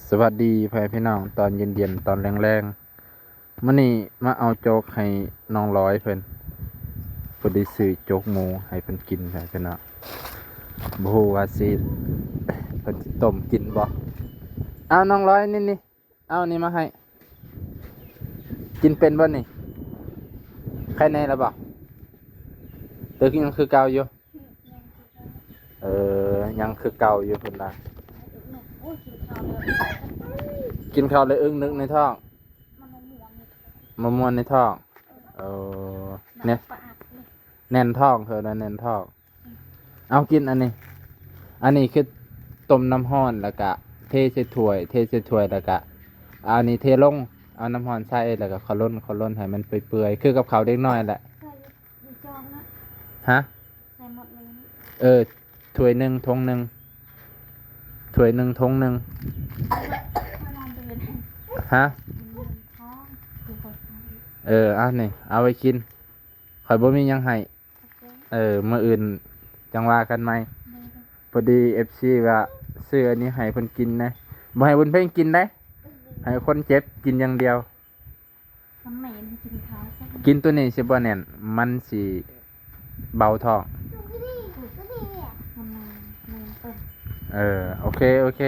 สวัสดีพ่อแม่พี่น้องตอนเย็นๆตอนแรงๆมื้อนี้มาเอาโจ๊กให้น้องร้อยเพิ่นได้ซื้อโจ๊กหมูให้เพิ่นกินพ่อแม่พี่น้องบ่ฮู้ว่าสิเพิ่นสิต้มกินบ่เอาน้องร้อยนี่เอานี่มาให้กินเป็นบ่นี่ใครแน่แล้วบ่ตึกยังคือเก่าอยู่ยังคือเก่าอยู่เพิ่นน่ะกินข้าวเลยอึ้งนึกในท้องมะม่วนในท้องเนี่ยแน่นท้องเธอนะแน่นท้องเอากินอันนี้คือต้มน้ำร้อนแล้วก็เทใส่ถ้วยแล้วก็เอาอันนี้เทลงเอาน้ำร้อนใส่แล้วก็คนร่นให้มันเปื่อยๆคือกับข้าวเด็กน้อยแหละฮะถ้วยหนึ่งทงหนึ่งฮะเอานี่เอาไว้กินข่อยบ่มีหยังให้มื้ออื่นจังว่ากันใหม่พอดี FC ว่าซื้ออันนี้ให้เพิ่นกินนะบ่ให้เพิ่นเพิ่นกินได้ให้คนเจ็บกินอย่างเดียวกินตัวนี้สิบ่แน่นมันสิเบาท้องโอเค